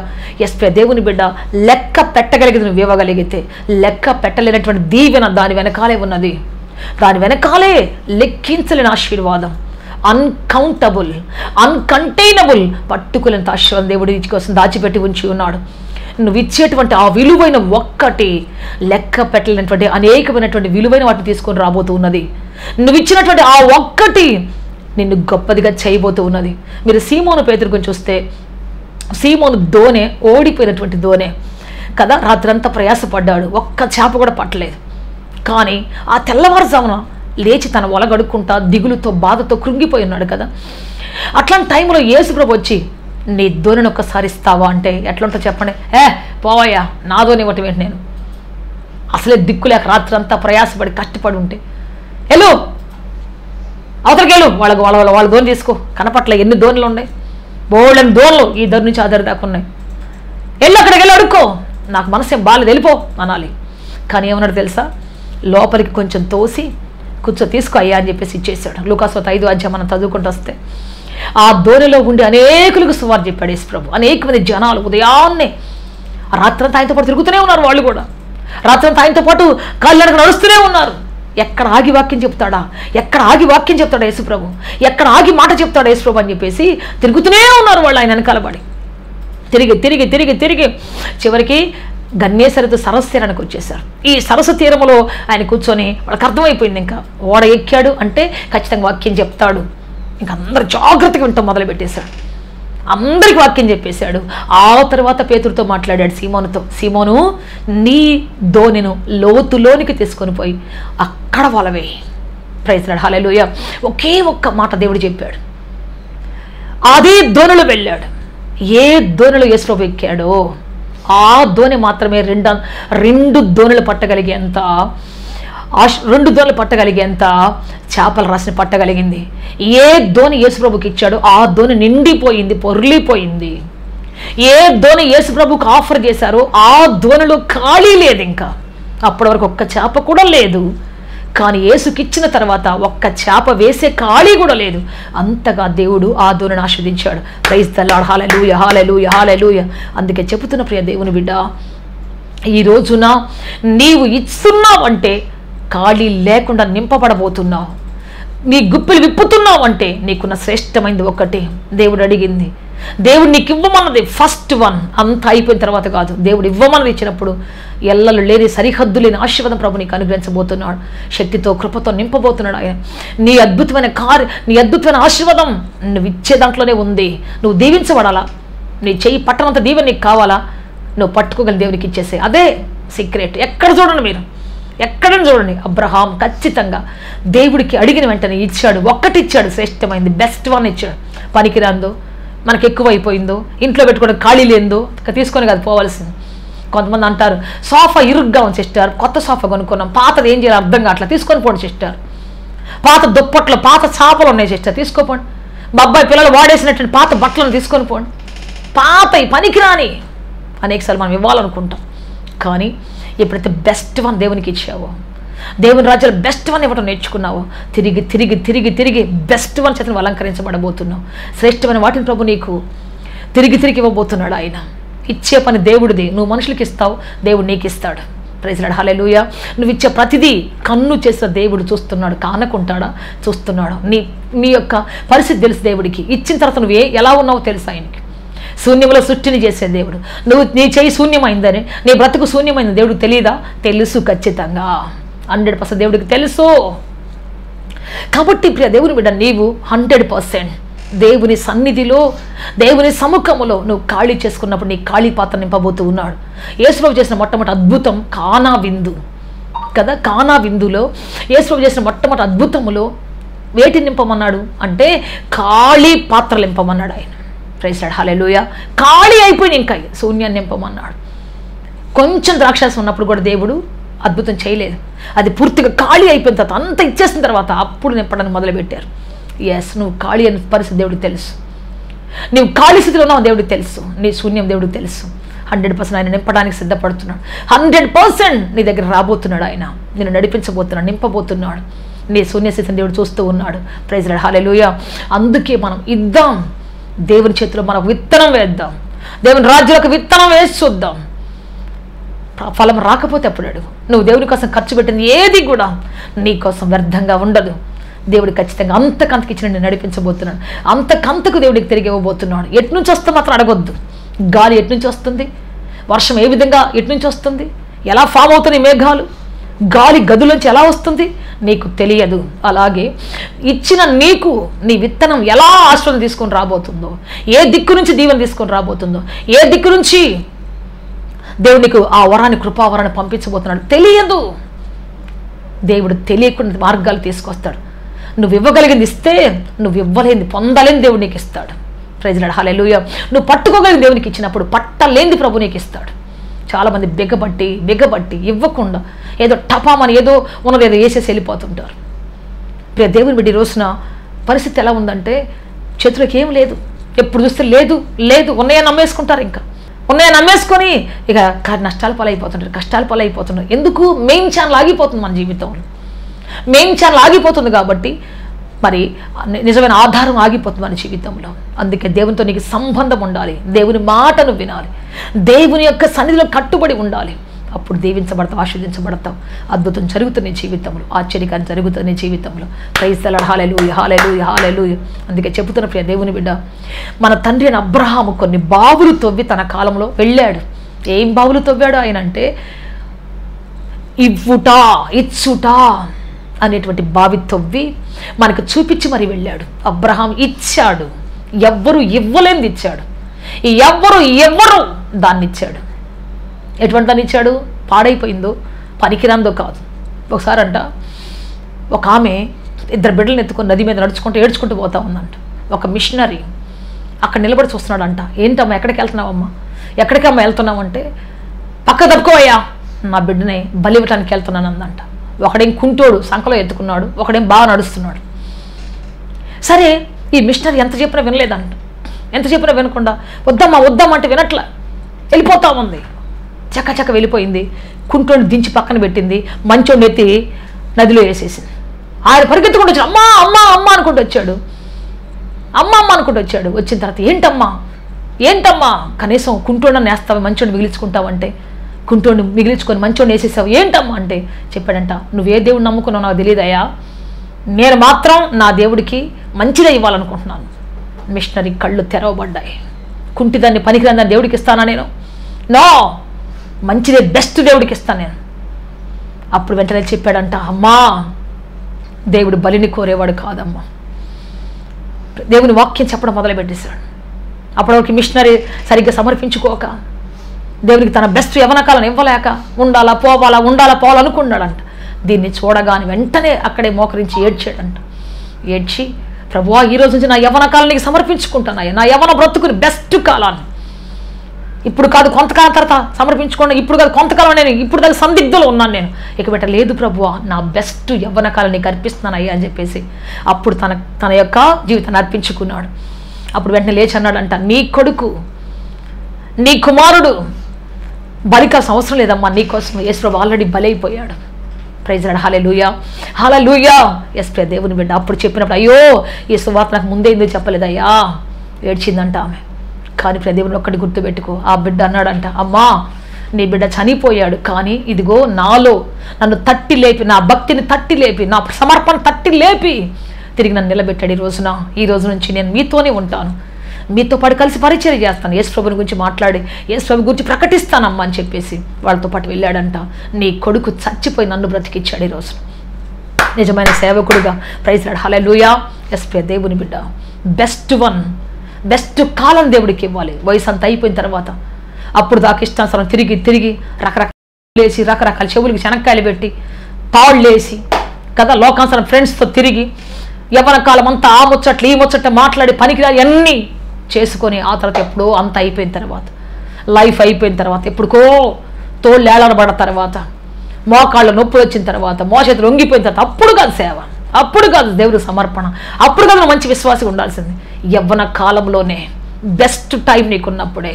ఎస్పే దేవుని బిడ్డ, లెక్క పెట్టగలిగితే నువ్వు ఇవ్వగలిగితే, లెక్క పెట్టలేనటువంటి దీవెన దాని వెనకాలే ఉన్నది. దాని వెనకాలే లెక్కించలేని ఆశీర్వాదం, అన్కౌంటబుల్, అన్కంటైనబుల్, పట్టుకులేంత ఆశీర్వాదం దేవుడి కోసం దాచిపెట్టి ఉంచి ఉన్నాడు. నువ్వు ఇచ్చేటువంటి ఆ విలువైన ఒక్కటి లెక్క పెట్టలేనటువంటి అనేకమైనటువంటి విలువైన వాటిని తీసుకొని రాబోతూ ఉన్నది. నువ్వు ఇచ్చినటువంటి ఆ ఒక్కటి నిన్ను గొప్పదిగా చేయబోతూ ఉన్నది. మీరు సీమోను పేతురు గురించి చూస్తే, సీమోను దోనె, ఓడిపోయినటువంటి దోనె కదా, రాత్రంతా ప్రయాసపడ్డాడు, ఒక్క చేప కూడా పట్టలేదు. కానీ ఆ తెల్లవారుజామున లేచి తన ఒలగడుక్కుంటా దిగులుతో బాధతో కృంగిపోయి ఉన్నాడు కదా. అట్లాంటి టైంలో యేసుప్రభు వచ్చి నీ దోనెను ఒక్కసారి ఇస్తావా అంటే ఎట్లుంటో చెప్పండి. పోవయ్యా, నా దోనె ఇవ్వటం ఏంటి, నేను అసలే దిక్కులేక రాత్రంతా ప్రయాసపడి కష్టపడి ఉంటే, వెళ్ళు అవతలికి వెళ్ళు, వాళ్ళ దోని తీసుకో, కనపట్ల ఎన్ని దోణులు ఉన్నాయి, బోళ్ళని దోణులు ఈ దరి నుంచి ఆ దరి దాకా ఉన్నాయి, వెళ్ళు అక్కడికి వెళ్ళి అడుక్కో, నాకు మనసేం బాగాలేదు వెళ్ళిపో అనాలి. కానీ ఏమన్నాడు తెలుసా, లోపలికి కొంచెం తోసి కూర్చో, తీసుకో అయ్యా అని చెప్పేసి ఇచ్చేసాడు. లూకాసు 5వ అధ్యాయం మనం చదువుకుంటూ వస్తే, ఆ దోణిలో ఉండి అనేకులకు సువార్త చెప్పాడు యేసు ప్రభు. అనేక మంది జనాలు ఉదయాన్నే రాత్రంతా ఆయనతో పాటు తిరుగుతూనే ఉన్నారు, వాళ్ళు కూడా రాత్రంతా ఆయనతో పాటు కాళ్ళనక నడుస్తూనే ఉన్నారు. ఎక్కడ ఆగి వాక్యం చెప్తాడా, ఎక్కడ ఆగి వాక్యం చెప్తాడా యేసుప్రభు, ఎక్కడ ఆగి మాట చెప్తాడా యేసుప్రభు అని చెప్పేసి తిరుగుతూనే ఉన్నారు వాళ్ళు ఆయన వెనకాలబడి. తిరిగి తిరిగి తిరిగి తిరిగి చివరికి గన్నేసరితో సరస్సు తీరానికి వచ్చేసారు. ఈ సరస్సు తీరములో ఆయన కూర్చొని వాళ్ళకి అర్థమైపోయింది, ఇంకా ఓడ ఎక్కాడు అంటే ఖచ్చితంగా వాక్యం చెప్తాడు. ఇంకా అందరు జాగ్రత్తగా వింటాం మొదలుపెట్టేశాడు. అందరికి వాక్యం చెప్పేశాడు. ఆ తర్వాత పేతురుతో మాట్లాడాడు, సీమోనుతో, సీమోను, నీ దోణిను లోతులోనికి తీసుకొని పోయి అక్కడ వలవే. ప్రైజ్ లార్డ్, హల్లెలూయా. ఒకే ఒక్క మాట దేవుడు చెప్పాడు. అదే దోణిలో వెళ్ళాడు. ఏ దోణిలో యేసు ప్రభు ఎక్కాడో ఆ దోణి మాత్రమే రెండు దోణులు పట్టగలిగేంత, 2 దోణులు పట్టగలిగేంత చేపల రాశిని పట్టగలిగింది. ఏ దోణి యేసు ప్రభుకి ఇచ్చాడో ఆ దోణి నిండిపోయింది, పొర్లిపోయింది. ఏ దోణి యేసు ప్రభుకి ఆఫర్ చేశారో ఆ దోణిలో ఖాళీ లేదు. ఇంకా అప్పటి వరకు ఒక్క చేప కూడా లేదు. కానీ యేసుకిచ్చిన తర్వాత ఒక్క చేప వేసే ఖాళీ కూడా లేదు. అంతగా దేవుడు ఆ దోణిని ఆస్వాదించాడు. Praise the lord, hallelujah, hallelujah, హల్లెలూయా. అందుకే చెబుతున్న ప్రియ దేవుని బిడ్డ, ఈ రోజున నీవు ఇస్తున్నావంటే ఖాళీ లేకుండా నింపబడబోతున్నావు. నీ గుప్పిలు విప్పుతున్నావు అంటే నీకున్న శ్రేష్టమైనది ఒకటి. దేవుడు అడిగింది, దేవుడు నీకు ఇవ్వమన్నది ఫస్ట్ వన్. అంత అయిపోయిన తర్వాత కాదు, దేవుడు ఇవ్వమన్నది ఇచ్చినప్పుడు ఎల్లలు లేని సరిహద్దు లేని ఆశీర్వాదం ప్రభు నీకు అనుగ్రహించబోతున్నాడు. శక్తితో, కృపతో నింపబోతున్నాడు ఆయన. నీ అద్భుతమైన ఆశీర్వాదం నువ్వు ఇచ్చే దాంట్లోనే ఉంది. నువ్వు దీవించబడాలా, నీ చెయ్యి పట్టనంత దీవెన నీకు కావాలా, నువ్వు పట్టుకోగల దేవునికి ఇచ్చేసే. అదే సీక్రెట్. ఎక్కడ చూడండి, మీరు ఎక్కడని చూడండి, అబ్రహాం ఖచ్చితంగా దేవుడికి అడిగిన వెంటనే ఇచ్చాడు. ఒక్కటి ఇచ్చాడు, శ్రేష్టమైంది, బెస్ట్ వన్ ఇచ్చాడు. పనికిరాందో, మనకు ఎక్కువ అయిపోయిందో, ఇంట్లో పెట్టుకోవడం ఖాళీ లేదో తీసుకొని కాదు పోవాల్సింది. కొంతమంది అంటారు, సోఫా ఇరుగ్గా ఉంది సిస్టర్, కొత్త సోఫా కొనుక్కున్నాం, పాతది ఏం చేయాలి అర్థం కావట్లా, తీసుకొని పోండి సిస్టర్. పాత దుప్పట్లు, పాత చేపలు ఉన్నాయి సిస్టర్, తీసుకోపోండి. మా అబ్బాయి పిల్లలు వాడేసినటువంటి పాత బట్టలను తీసుకొని పోండి. పాత పనికిరాని అనేకసార్లు మనం ఇవ్వాలనుకుంటాం. కానీ ఎప్పుడైతే బెస్ట్ వన్ దేవునికి ఇచ్చావో, దేవుని రాజ్యాలు బెస్ట్ వన్ ఇవ్వడం నేర్చుకున్నావో, తిరిగి తిరిగి తిరిగి తిరిగి బెస్ట్ వన్ చేతను అలంకరించబడబోతున్నావు. శ్రేష్టమైన వాటిని ప్రభు నీకు తిరిగి తిరిగి ఇవ్వబోతున్నాడు. ఆయన ఇచ్చే పని దేవుడిది. నువ్వు మనుషులకి ఇస్తావు, దేవుడు నీకు ఇస్తాడు. ప్రైజ్ లార్డ్, హల్లెలూయా. నువ్వు ఇచ్చే ప్రతిదీ కన్ను చేసిన దేవుడు చూస్తున్నాడు. కానకుంటాడా? చూస్తున్నాడు. నీ యొక్క పరిస్థితి తెలుసు దేవుడికి. ఇచ్చిన తర్వాత నువ్వు ఎలా ఉన్నావో తెలుసు ఆయనకి. శూన్యంలో సృష్టిని చేసే దేవుడు. నీ చేయి శూన్యమైందని, నీ బ్రతుకు శూన్యమైందని దేవుడికి తెలియదా? తెలుసు ఖచ్చితంగా, 100% దేవుడికి తెలుసు. కాబట్టి ప్రియ దేవుని బిడ్డ, నీవు 100% దేవుని సన్నిధిలో, దేవుని సముఖములో నువ్వు ఖాళీ చేసుకున్నప్పుడు నీ ఖాళీ పాత్ర నింపబోతూ ఉన్నాడు. యేసుప్రభు చేసిన మొట్టమొదటి అద్భుతం కానా విందు కదా. కానా విందులో యేసుప్రభు చేసిన మొట్టమొదటి అద్భుతములో వేటిని నింపమన్నాడు అంటే ఖాళీ పాత్రలు నింపమన్నాడు ఆయన. ప్రైజ్ లార్డ్, హల్లెలూయా. ఖాళీ అయిపోయింది, ఇంకా శూన్యాన్ని నింపమన్నాడు. కొంచెం ద్రాక్షారసం ఉన్నప్పుడు కూడా దేవుడు అద్భుతం చేయలేదు. అది పూర్తిగా ఖాళీ అయిపోయిన తర్వాత, అంత ఇచ్చేసిన తర్వాత అప్పుడు నింపడానికి మొదలుపెట్టారు. ఎస్, నువ్వు ఖాళీ అనే పరిస్థితి దేవుడికి తెలుసు. నువ్వు ఖాళీ స్థితిలో ఉన్నావు దేవుడికి తెలుసు. నీ శూన్యం దేవుడికి తెలుసు. 100% ఆయన నింపడానికి సిద్ధపడుతున్నాడు. 100% నీ దగ్గర రాబోతున్నాడు. ఆయన నిన్ను నడిపించబోతున్నాడు, నింపబోతున్నాడు. నీ శూన్యస్థితిని దేవుడు చూస్తూ ఉన్నాడు. ప్రైజ్ లార్డ్, హల్లెలూయా. అందుకే మనం ఇద్దాం, దేవుని చేతిలో మనకు విత్తనం వేద్దాం, దేవుని రాజ్యాలకు విత్తనం వేసి చూద్దాం. ఫలం రాకపోతే అప్పుడు అడుగు. నువ్వు దేవుని కోసం ఖర్చు పెట్టింది ఏది కూడా నీ కోసం వ్యర్థంగా ఉండదు. దేవుడు ఖచ్చితంగా అంతకంతకి ఇచ్చిన నేను నడిపించబోతున్నాడు. అంతకంతకు దేవుడికి తిరిగి ఇవ్వబోతున్నాడు. ఎట్నుంచి వస్తే మాత్రం అడగొద్దు. గాలి ఎట్నుంచి వస్తుంది, వర్షం ఏ విధంగా ఎట్నుంచి వస్తుంది, ఎలా ఫామ్ అవుతుంది మేఘాలు, గాలి గదులోంచి ఎలా వస్తుంది నీకు తెలియదు. అలాగే ఇచ్చిన నీకు నీ విత్తనం ఎలా ఆశ్రయం తీసుకొని రాబోతుందో, ఏ దిక్కు నుంచి దీవెన తీసుకొని రాబోతుందో, ఏ దిక్కు నుంచి దేవుడు నీకు ఆ వరాన్ని, కృపావరాన్ని పంపించబోతున్నాడు తెలియదు. దేవుడు తెలియకుండా మార్గాలు తీసుకొస్తాడు. నువ్వు ఇవ్వగలిగింది ఇస్తే, నువ్వు ఇవ్వలేంది, పొందలేని దేవుడు నీకు ఇస్తాడు. ప్రైజ్ లార్డ్, హల్లెలూయా. నువ్వు పట్టుకోగలిగిన దేవునికి ఇచ్చినప్పుడు పట్టలేంది ప్రభు నీకు ఇస్తాడు. చాలామంది బిగబట్టి ఇవ్వకుండా ఏదో టపామని ఏదో ఉన్నది ఏదో వేసేసి వెళ్ళిపోతుంటారు. ప్రియ దేవుని బిడ్డ, రోజున పరిస్థితి ఎలా ఉందంటే చేతులకు ఏం లేదు. ఎప్పుడు చూస్తే లేదు ఉన్నాయని నమ్మేసుకుంటారు. ఇంకా ఉన్నాయని నమ్మేసుకొని ఇక నష్టాల పాలైపోతుంటారు, కష్టాల పాలైపోతున్నారు. ఎందుకు? మెయిన్ ఛానల్ ఆగిపోతుంది మన జీవితంలో. మెయిన్ ఛానల్ ఆగిపోతుంది కాబట్టి మరి నిజమైన ఆధారం ఆగిపోతుంది మన జీవితంలో. అందుకే దేవునితో నీకు సంబంధం ఉండాలి, దేవుని మాటను వినాలి, దేవుని యొక్క సన్నిధిలో కట్టుబడి ఉండాలి. అప్పుడు దీవించబడతావు, ఆశీర్వదించబడతావు. అద్భుతం జరుగుతుంది నీ జీవితంలో, ఆశ్చర్యకారం జరుగుతుంది నీ జీవితంలో. Praise the lord, hallelujah, hallelujah, హల్లెలూయా. అందుకే చెబుతున్న ప్రియ దేవుని బిడ్డ, మన తండ్రి అయిన అబ్రహాము కొన్ని బావులు తవ్వి తన కాలంలో వెళ్ళాడు. ఏం బావులు తవ్వాడు ఆయన అంటే ఇచ్చుట అనేటువంటి బావి తవ్వి మనకు చూపించి మరి వెళ్ళాడు. అబ్రహాం ఇచ్చాడు. ఎవ్వరు ఇవ్వలేనిది ఇచ్చాడు. ఎవ్వరు దాన్ని ఇచ్చాడు. ఎటువంటి దాన్ని ఇచ్చాడు? పాడైపోయిందో పనికిరాందో కాదు. ఒకసారి అంట ఒక ఆమె 2 బిడ్డలను ఎత్తుకొని నది మీద ఏడ్చుకుంటూ పోతా ఉందంట. ఒక మిషనరీ అక్కడ నిలబడి చూస్తున్నాడంట. ఏంటమ్మా, ఎక్కడికి వెళ్తున్నావమ్మా, ఎక్కడికమ్మా వెళ్తున్నామంటే, పక్క తప్పుకోవయ్యా, నా బిడ్డని బలివ్వటానికి వెళ్తున్నాను అందంట. ఒకడేం కుంటోడు సంకలో ఎత్తుకున్నాడు, ఒకడేం బాగా నడుస్తున్నాడు. సరే, ఈ మిషనరీ ఎంత చెప్పినా వినలేదంట. ఎంత చెప్పినా వినకుండా వద్దమ్మా అంటే వినట్లా, వెళ్ళిపోతా ఉంది. చక్క వెళ్ళిపోయింది. కుంటోని దించి పక్కన పెట్టింది, మంచోడిని ఎత్తి నదిలో వేసేసింది. ఆయన పరిగెత్తుకుంటూ వచ్చాడు. అమ్మ అనుకుంటూ వచ్చాడు. అమ్మ అనుకుంటూ వచ్చాడు. వచ్చిన తర్వాత ఏంటమ్మా కనీసం కుంటోడిని వేస్తావు, మంచోడిని మిగిలించుకుంటావంటే, కుంటోడిని మిగిలించుకొని మంచోడిని వేసేసావు ఏంటమ్మా అంటే చెప్పాడంట, నువ్వే దేవుడిని నమ్ముకున్నావు నాకు తెలియదయ్యా, నేను మాత్రం నా దేవుడికి మంచిదే ఇవ్వాలనుకుంటున్నాను. మిషనరీ కళ్ళు తెరవబడ్డాయి. కుంటిదాన్ని పనికిరాని దాన్ని దేవుడికి ఇస్తానా నేను? నో, మంచిదే, బెస్ట్ దేవుడికి ఇస్తాను నేను. అప్పుడు వెంటనే చెప్పాడంట, అమ్మా దేవుడు బలిని కోరేవాడు కాదమ్మా. దేవుని వాక్యం చెప్పడం మొదలుపెట్టేశాడు. అప్పటివరకు మిషనరీ సరిగ్గా సమర్పించుకోక, దేవునికి తన బెస్ట్ యవనకాలను ఇవ్వలేక ఉండాలా పోవాలనుకున్నాడంట. దీన్ని చూడగానే వెంటనే అక్కడే మోకరించి ఏడ్చాడంట. ఏడ్చి, ప్రభువా ఈరోజు నుంచి నా యవన కాలానికి సమర్పించుకుంటున్నాయి, నా యవన బ్రతుకుని బెస్ట్ కాలాన్ని, ఇప్పుడు కాదు కొంతకాలం తర్వాత సమర్పించుకోండి, ఇప్పుడు కాదు కొంతకాలం, నేను ఇప్పుడు దాకా సందిగ్ధలో ఉన్నాను, నేను ఇక పెట్టలేదు ప్రభువా, నా బెస్ట్ యవ్వన కాలాన్ని అర్పిస్తున్నానయ్యా అని చెప్పేసి అప్పుడు తన యొక్క జీవితాన్ని అర్పించుకున్నాడు. అప్పుడు వెంటనే లేచి అన్నాడంట, నీ కొడుకు, నీ కుమారుడు బలికాల్సిన అవసరం లేదమ్మా, నీకోసం యేసు ప్రభు ఆల్రెడీ బలైపోయాడు. ప్రైజ్ లార్డ్, హల్లెలూయా. యేసు ప్రభు దేవుని బిడ్డ అప్పుడు చెప్పినప్పుడు, అయ్యో ఈ సువార్త నాకు ముందే ఎందుకు చెప్పలేదయ్యా, ఏడ్చిందంట ఆమె. కానీ దేవుని ఒక్కటి గుర్తుపెట్టుకో, ఆ బిడ్డ అన్నాడంట, అమ్మా నీ బిడ్డ చనిపోయాడు, కానీ ఇదిగో నాలో నన్ను తట్టి లేపి, నా భక్తిని తట్టి లేపి, నా సమర్పణ తట్టి లేపి తిరిగి నన్ను నిలబెట్టాడు. ఈ రోజు నుంచి నేను మీతోనే ఉంటాను, మీతో పాటు కలిసి పరిచయం చేస్తాను, యేసు ప్రభుని గురించి మాట్లాడి యేసు ప్రభు గురించి ప్రకటిస్తానమ్మా అని చెప్పేసి వాళ్ళతో పాటు వెళ్ళాడంట. నీ కొడుకు చచ్చిపోయి నన్ను బ్రతికిచ్చాడు ఈరోజు, నిజమైన సేవకుడుగా. ప్రైజ్ లార్డ్, హల్లెలూయా. యేసు ప్రభు దేవుని బిడ్డ, బెస్ట్ కాలం దేవుడికి ఇవ్వాలి. వయసు అంతా అయిపోయిన తర్వాత అప్పుడు దాకా ఇష్టానుసారం తిరిగి రకరకాల చెవులకి శనక్కాయలు పెట్టి తాళ్ళేసి కదా, లోకానుసారం ఫ్రెండ్స్తో తిరిగి యవ్వన కాలం అంతా ఆ ముచ్చట్లు ఈ ముచ్చట్లు మాట్లాడి పనికిరాని అన్నీ చేసుకొని ఆ తర్వాత ఎప్పుడో అంత అయిపోయిన తర్వాత, లైఫ్ అయిపోయిన తర్వాత, ఎప్పుడుకో తోళ్ళు ఏలాడబడ్డ తర్వాత, మోకాళ్ళు నొప్పులు వచ్చిన తర్వాత, మోచేతులు వంగిపోయిన తర్వాత, అప్పుడు కాదు సేవ, అప్పుడు కాదు దేవుడి సమర్పణ, అప్పుడు కాదు మంచి విశ్వాసంగా ఉండాల్సింది. యవ్వన కాలంలోనే బెస్ట్ టైం నీకున్నప్పుడే,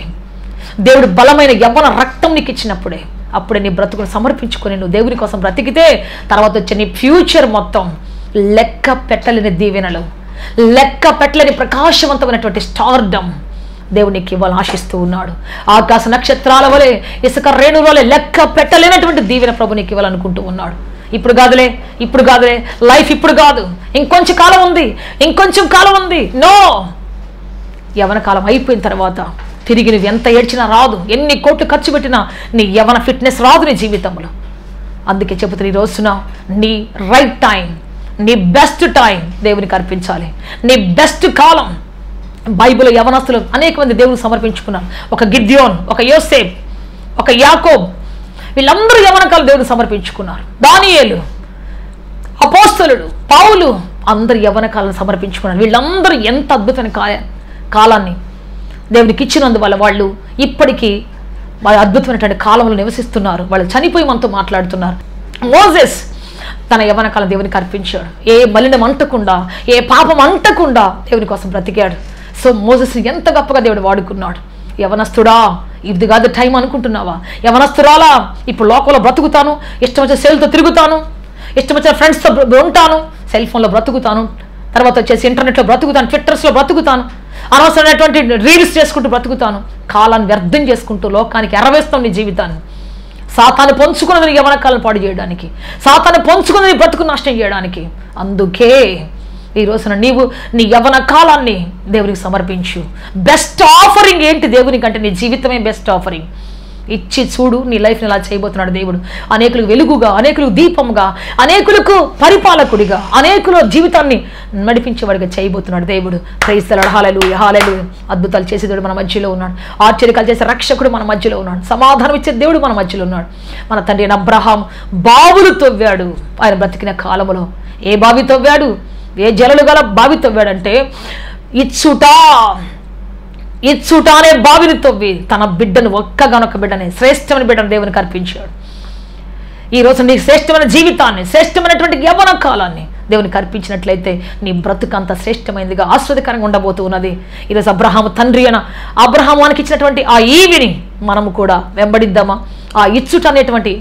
దేవుడు బలమైన యవ్వన రక్తం నీకు ఇచ్చినప్పుడే, అప్పుడే నీ బ్రతుకును సమర్పించుకొని నువ్వు దేవుని కోసం బ్రతికితే తర్వాత వచ్చే నీ ఫ్యూచర్ మొత్తం లెక్క పెట్టలేని దీవెనలు, లెక్క పెట్టలేని ప్రకాశవంతమైనటువంటి స్టార్డమ్ దేవునికి ఇవ్వాలని ఆశిస్తూ ఉన్నాడు. ఆకాశ నక్షత్రాల వలె, ఇసుక రేణుల వలె లెక్క పెట్టలేనటువంటి దీవెన ప్రభు నీకు ఇవ్వాలనుకుంటూ ఉన్నాడు. ఇప్పుడు కాదులే లైఫ్ ఇప్పుడు కాదు, ఇంకొంచెం కాలం ఉంది. నో, యవన కాలం అయిపోయిన తర్వాత తిరిగి నువ్వు ఎంత ఏడ్చినా రాదు, ఎన్ని కోట్లు ఖర్చు పెట్టినా నీ యవన ఫిట్నెస్ రాదు నీ జీవితంలో. అందుకే చెబుతున్న ఈ రోజున నీ రైట్ టైం, నీ బెస్ట్ టైం దేవునికి అర్పించాలి. నీ బెస్ట్ కాలం. బైబిల్ యవనస్తులు అనేక మంది దేవునికి సమర్పించుకున్నారు. ఒక గిద్యోన్, ఒక యోసేపు, ఒక యాకోబ్, వీళ్ళందరూ యవన కాలం దేవునికి సమర్పించుకున్నారు. దానియేలు, అపోస్తలుడు, పౌలు, అందరు యవన కాలం సమర్పించుకున్నారు. వీళ్ళందరూ ఎంత అద్భుతమైన కాలాన్ని దేవునికి ఇచ్చినందువల్ల వాళ్ళు ఇప్పటికీ వాళ్ళ అద్భుతమైనటువంటి కాలంలో నివసిస్తున్నారు. వాళ్ళు చనిపోయి మనతో మాట్లాడుతున్నారు. మోసెస్ తన యవ్వన కాలం దేవునికి అర్పించాడు. ఏ మలినం అంటకుండా, ఏ పాపం అంటకుండా దేవుని కోసం బ్రతికాడు. సో మోసెస్ ఎంత గొప్పగా దేవుడు వాడుకున్నాడు. యవనస్తుడా, ఇది కాదు టైం అనుకుంటున్నావా? యవనస్తురాలా, ఇప్పుడు లోకంలో బ్రతుకుతాను, ఇష్టం వచ్చిన సెల్తో తిరుగుతాను, ఇష్టం వచ్చిన ఫ్రెండ్స్తో ఉంటాను, సెల్ ఫోన్లో బ్రతుకుతాను, తర్వాత వచ్చేసి ఇంటర్నెట్లో బ్రతుకుతాను, ట్విట్టర్స్లో బ్రతుకుతాను, అనవసరమైనటువంటి రీల్స్ చేసుకుంటూ బ్రతుకుతాను, కాలాన్ని వ్యర్థం చేసుకుంటూ లోకానికి ఎర్రవేస్తాం నీ జీవితాన్ని. సాతాను పొంచుకున్నది యవ్వన కాలం పాడు చేయడానికి, సాతాను పొంచుకున్నది బ్రతుకు నష్టం చేయడానికి. అందుకే ఈ రోజున నీవు నీ యవ్వన కాలాన్ని దేవునికి సమర్పించు. బెస్ట్ ఆఫరింగ్ ఏంటి దేవునికి అంటే నీ జీవితమే బెస్ట్ ఆఫరింగ్. ఇచ్చి చూడు, నీ లైఫ్ని ఇలా చేయబోతున్నాడు దేవుడు. అనేకులకు వెలుగుగా, అనేకులకు దీపంగా, అనేకులకు పరిపాలకుడిగా, అనేకుల జీవితాన్ని నడిపించేవాడిగా చేయబోతున్నాడు దేవుడు. Praise the lord. Hallelujah, hallelujah. అద్భుతాలు చేసే దేవుడు మన మధ్యలో ఉన్నాడు. ఆశ్చర్యకాలు చేసే రక్షకుడు మన మధ్యలో ఉన్నాడు. సమాధానం ఇచ్చే దేవుడు మన మధ్యలో ఉన్నాడు. మన తండ్రి అయిన అబ్రహాం బావులు తవ్వాడు ఆయన బ్రతికిన కాలంలో. ఏ బావి తవ్వాడు? ఏ జలలు గల బావి తవ్వాడంటే ఇచ్చుట అనే బావిని తవ్వి తన బిడ్డను, ఒక్కగానొక్క బిడ్డని, శ్రేష్టమైన బిడ్డను దేవునికి అర్పించాడు. ఈరోజు నీ శ్రేష్టమైన జీవితాన్ని, శ్రేష్టమైనటువంటి యవ్వన కాలాన్ని దేవునికి అర్పించినట్లయితే నీ బ్రతుకు అంత శ్రేష్టమైనదిగా, ఆస్వాదికరంగా ఉండబోతూ ఉన్నది. ఈరోజు అబ్రహాము తండ్రి అయిన అబ్రహామునికి ఇచ్చినటువంటి ఆ ఈవిని మనము కూడా వెంబడిద్దామా? ఆ ఇచ్చుట అనేటువంటి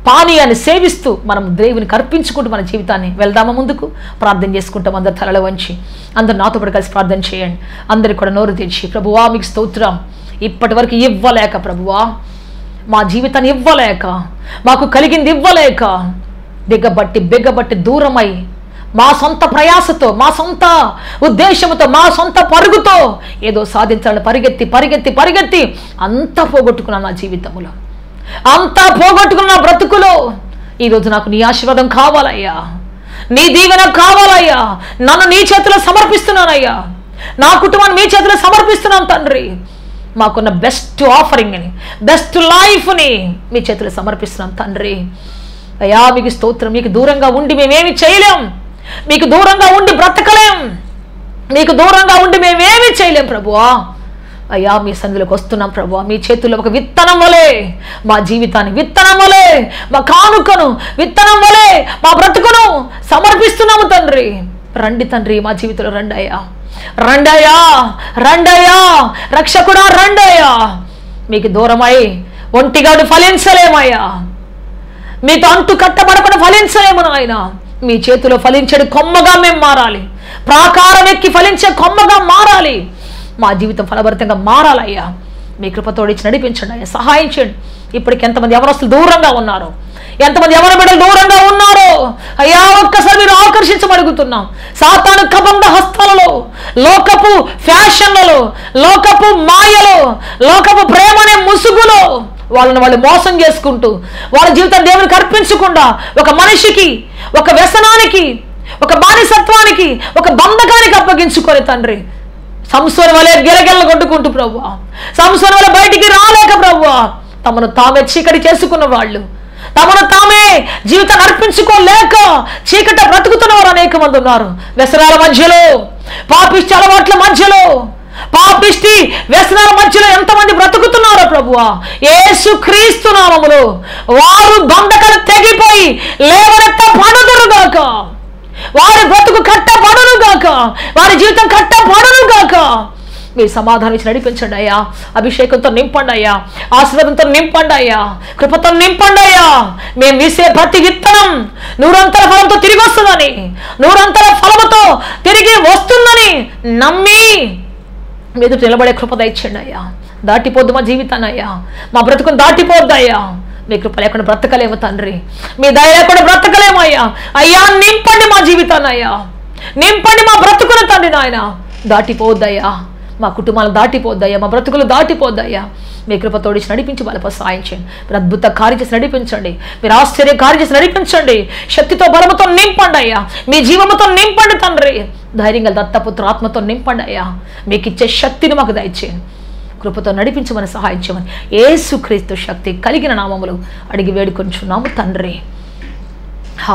పానీయాన్ని సేవిస్తూ మనం దేవునికి అర్పించుకుంటూ మన జీవితాన్ని వెళ్దామా ముందుకు? ప్రార్థన చేసుకుంటాం. అందరు తలలో వంచి, అందరు నాతో పాటు కలిసి ప్రార్థన చేయండి. అందరికి కూడా నోరు తెచ్చి, ప్రభువా మీకు స్తోత్రం, ఇప్పటి వరకు ఇవ్వలేక ప్రభువా, మా జీవితాన్ని ఇవ్వలేక, మాకు కలిగింది ఇవ్వలేక, బిగ్గబట్టి దూరమై, మా సొంత ప్రయాసతో, మా సొంత ఉద్దేశంతో, మా సొంత పరుగుతో ఏదో సాధించాలని పరిగెత్తి అంతా పోగొట్టుకున్నాను నా జీవితంలో, అంతా పోగొట్టుకున్న బ్రతుకులో. ఈరోజు నాకు నీ ఆశీర్వాదం కావాలయ్యా, నీ దీవెన కావాలయ్యా. నన్ను నీ చేతిలో సమర్పిస్తున్నానయ్యా, నా కుటుంబాన్ని మీ చేతిలో సమర్పిస్తున్నాను తండ్రి. మాకున్న బెస్ట్ ఆఫరింగ్ని, బెస్ట్ లైఫ్ని మీ చేతిలో సమర్పిస్తున్నాం తండ్రి. అయ్యా మీకు స్తోత్రం. మీకు దూరంగా ఉండి మేమేమి చేయలేం, మీకు దూరంగా ఉండి బ్రతకలేం, మీకు దూరంగా ఉండి మేమేమి చేయలేం ప్రభువా. అయ్యా మీ సన్నిధిలోకి వస్తున్నాం ప్రభువా. మీ చేతుల్లో ఒక విత్తనం వలే మా జీవితాన్ని, విత్తనం వలే మా కానుకను, విత్తనం వలే మా బ్రతుకును సమర్పిస్తున్నాము తండ్రి. రండి తండ్రి, మా జీవితంలో రండయ్యా, రండయ్యా రక్షకుడా, రండయ్యా. మీకు దూరమై ఒంటిగాడు ఫలించలేమయ్యా, మీతో అంటు కట్టబడకుండా ఫలించలేము నాయన. మీ చేతిలో ఫలించే కొమ్మగా మేము మారాలి, ప్రాకారం ఎక్కి ఫలించే కొమ్మగా మారాలి. మా జీవితం ఫలభరితంగా మారాలయ్యా. మీ కృపతోడిచ్చి నడిపించండి అయ్యా, సహాయం చేయండి. ఇప్పటికి ఎంతమంది యవనస్తులు దూరంగా ఉన్నారు, ఎంతమంది యవన బిడ్డలు దూరంగా ఉన్నారో అయ్యా, ఒక్కసారి మీరు ఆకర్షించబడుగుతున్నాం. సాతాను కబంధ హస్తాలలో, లోకపు ఫ్యాషన్లలో, లోకపు మాయలో, లోకపు ప్రేమ అనే ముసుగులో వాళ్ళు మోసం చేసుకుంటూ, వాళ్ళ జీవితాన్ని దేవునికి అర్పించకుండా, ఒక మనిషికి, ఒక వ్యసనానికి, ఒక బానిసత్వానికి, ఒక బంధకానికి అప్పగించుకొని తండ్రి, సంసోను వలె గిలగిల్ల కొట్టుకుంటూ ప్రభువా, సంసోను వలె బయటికి రాలేక ప్రభువా, తమను తామే చీకటి చేసుకున్న వాళ్ళు, తమను తామే జీవితాన్ని అర్పించుకోలేక చీకట బ్రతుకుతున్న వారు అనేక మంది ఉన్నారు. వ్యసనాల మధ్యలో, పాపిష్టి అలవాట్ల మధ్యలో, పాపిష్టి వ్యసనాల మధ్యలో ఎంతమంది బ్రతుకుతున్నారో ప్రభువా, యేసుక్రీస్తు నామములో వారు బంధకాలు తెగిపోయి లేవనెత్త పడుదురుగాక, వారి బ్రతుకు కట్టబడునుగాక, వారి జీవితం కట్టబడునుగాక. మీ సమాధానం ఇచ్చి నడిపించండి అయ్యా. అభిషేకంతో నింపండి అయ్యా, ఆశీర్వాదంతో నింపండి అయ్యా, కృపతో నింపండి అయ్యా. మేము వేసే ప్రతి విత్తనం నూరంతర ఫలంతో తిరిగి వస్తుందని, నూరంతర ఫలముతో తిరిగి వస్తుందని నమ్మి మీద నిలబడే కృప దయచేయండి అయ్యా. దాటిపోద్దు మా జీవితాన్ని అయ్యా, మా బ్రతుకుని దాటిపోద్దు అయ్యా. మీ కృప లేకుండా బ్రతకలేము తండ్రి, మీ దయ లేకుండా బ్రతకలేము అయ్యా. అయ్యా నింపండి మా జీవితాన్ని అయ్యా, నింపండి మా బ్రతుకును తండ్రి నాయన. దాటిపోద్దయ్యా, మా కుటుంబాలు దాటిపోద్దయ్యా, మా బ్రతుకులు దాటిపోద్దయ్యా. మీ కృప తోడిచి నడిపించి బలప సాయం చేయండి. మీరు అద్భుత కార్యం చేసి నడిపించండి, మీరు ఆశ్చర్య కార్యం చేసి నడిపించండి. శక్తితో బలముతో నింపండి అయ్యా, మీ జీవముతో నింపండి తండ్రి. ధైర్యంగా దత్తపుత్ర ఆత్మతో నింపండి అయ్యా. మీకు ఇచ్చే శక్తిని మాకు దయచేయండి, కృపతో నడిపించమని సహాయం చేయమని యేసుక్రీస్తు శక్తి కలిగిన నామములు అడిగి వేడుకొంచున్నాము తండ్రి.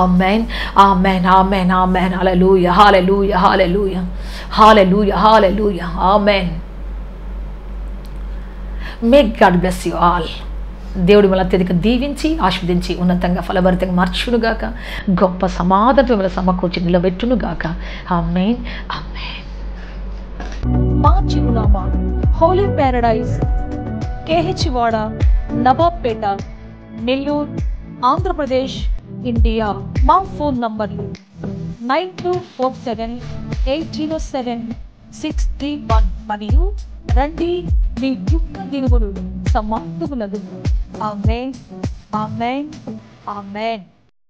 Amen, amen, amen, amen. Hallelujah, hallelujah, hallelujah, hallelujah, hallelujah. Amen. May God bless you all. దేవుడు మిమ్మల్ని అత్యధిక దీవించి ఆశీర్వదించి ఉన్నతంగా ఫలభరితంగా మార్చునుగాక. గొప్ప సమాధానం మిమ్మల్ని సమకూర్చి నిలబెట్టునుగాక. ఆమేన్, ఆమేన్. మా చిరునామా హోలీ ప్యారడైజ్, కేహెచ్ వాడ, నవాబ్పేట, నెల్లూరు, ఆంధ్రప్రదేశ్, ఇండియా. మా ఫోన్ నంబర్లు 9247807631 మరియు రండి మీ దుఃఖ దినుగులు సమాప్తములగు. ఆమేన్, ఆమేన్, ఆమేన్.